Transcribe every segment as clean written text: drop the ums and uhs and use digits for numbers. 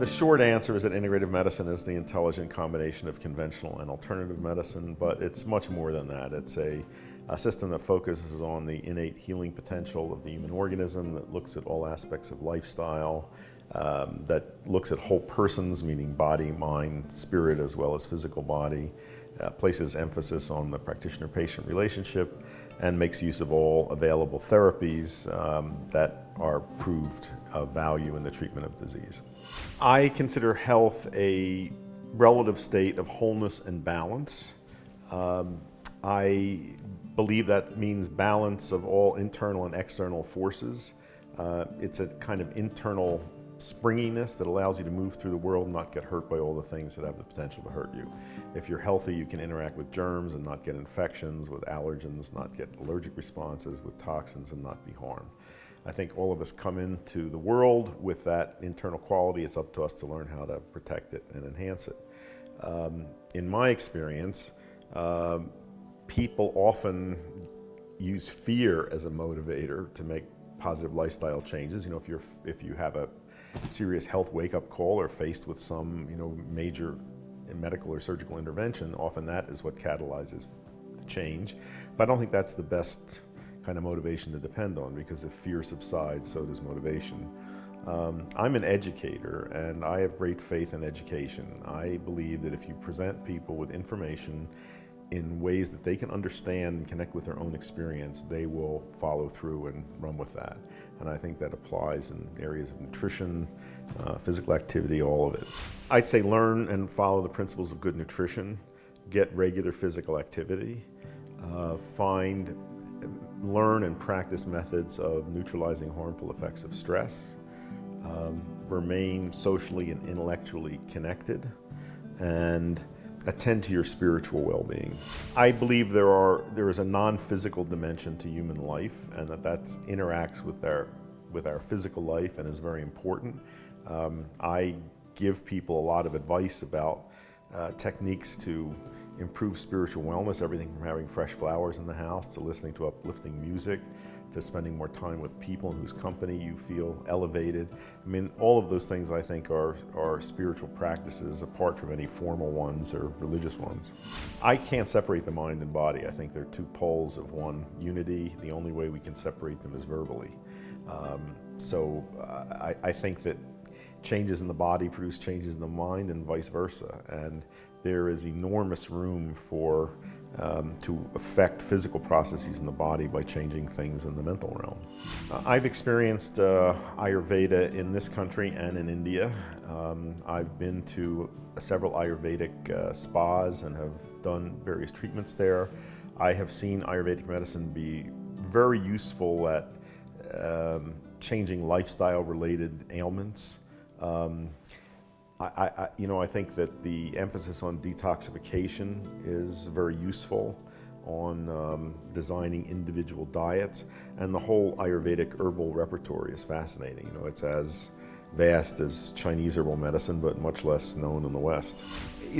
The short answer is that integrative medicine is the intelligent combination of conventional and alternative medicine, but it's much more than that. It's a system that focuses on the innate healing potential of the human organism, that looks at all aspects of lifestyle, that looks at whole persons, meaning body, mind, spirit, as well as physical body, places emphasis on the practitioner-patient relationship, and makes use of all available therapies that are proved of value in the treatment of disease. I consider health a relative state of wholeness and balance. I believe that means balance of all internal and external forces. It's a kind of internal springiness that allows you to move through the world and not get hurt by all the things that have the potential to hurt you. If you're healthy, you can interact with germs and not get infections, with allergens, not get allergic responses, with toxins and not be harmed. I think all of us come into the world with that internal quality. It's up to us to learn how to protect it and enhance it. In my experience, people often use fear as a motivator to make positive lifestyle changes. You know, if you have a serious health wake-up call or faced with some, major medical or surgical intervention, often that is what catalyzes the change. But I don't think that's the best kind of motivation to depend on, because if fear subsides, so does motivation. I'm an educator, and I have great faith in education. I believe that if you present people with information in ways that they can understand and connect with their own experience, they will follow through and run with that. And I think that applies in areas of nutrition, physical activity, all of it. I'd say learn and follow the principles of good nutrition, get regular physical activity, learn and practice methods of neutralizing harmful effects of stress, remain socially and intellectually connected, and attend to your spiritual well-being. I believe there is a non-physical dimension to human life, and that interacts with our physical life and is very important. I give people a lot of advice about techniques to improve spiritual wellness, everything from having fresh flowers in the house to listening to uplifting music, to spending more time with people in whose company you feel elevated. I mean, all of those things I think are spiritual practices apart from any formal ones or religious ones. I can't separate the mind and body. I think they're two poles of one unity. The only way we can separate them is verbally. I think that changes in the body produce changes in the mind and vice versa. And there is enormous room to affect physical processes in the body by changing things in the mental realm. I've experienced Ayurveda in this country and in India. I've been to several Ayurvedic spas and have done various treatments there. I have seen Ayurvedic medicine be very useful at changing lifestyle-related ailments. I think that the emphasis on detoxification is very useful on designing individual diets, and the whole Ayurvedic herbal repertoire is fascinating. It's as vast as Chinese herbal medicine, but much less known in the West.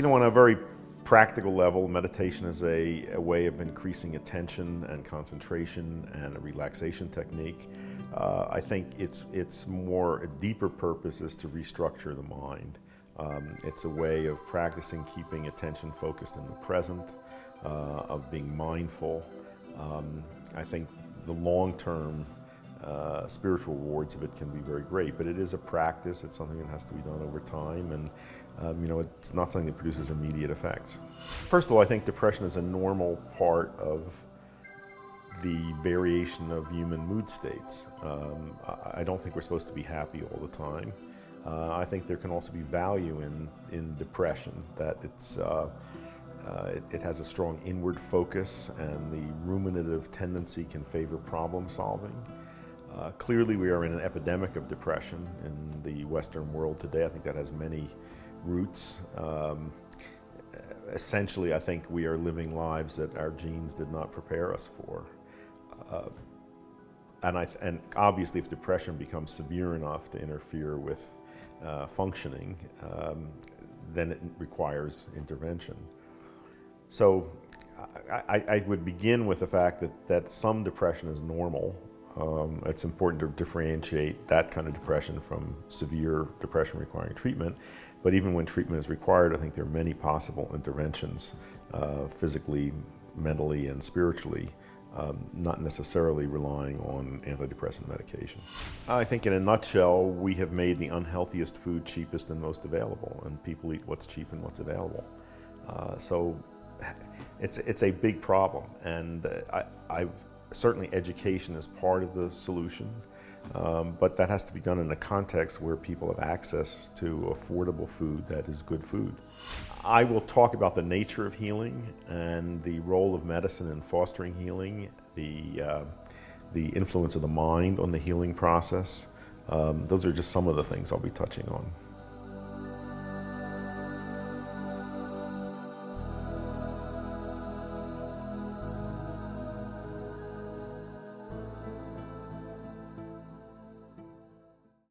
On a very practical level, meditation is a way of increasing attention and concentration and a relaxation technique. I think it's more a deeper purpose is to restructure the mind. It's a way of practicing keeping attention focused in the present, of being mindful. I think the long-term spiritual rewards of it can be very great, but it is a practice. It's something that has to be done over time, and it's not something that produces immediate effects. First of all, I think depression is a normal part of the variation of human mood states. I don't think we're supposed to be happy all the time. I think there can also be value in depression, that it has a strong inward focus, and the ruminative tendency can favor problem solving. Clearly, we are in an epidemic of depression in the Western world today. I think that has many roots. Essentially, I think we are living lives that our genes did not prepare us for. And obviously, if depression becomes severe enough to interfere with functioning, then it requires intervention. So I would begin with the fact that some depression is normal. It's important to differentiate that kind of depression from severe depression requiring treatment. But even when treatment is required, I think there are many possible interventions, physically, mentally, and spiritually, not necessarily relying on antidepressant medication. I think in a nutshell, we have made the unhealthiest food cheapest and most available, and people eat what's cheap and what's available. So it's a big problem, and certainly education is part of the solution, but that has to be done in a context where people have access to affordable food that is good food. I will talk about the nature of healing and the role of medicine in fostering healing, the influence of the mind on the healing process. Those are just some of the things I'll be touching on.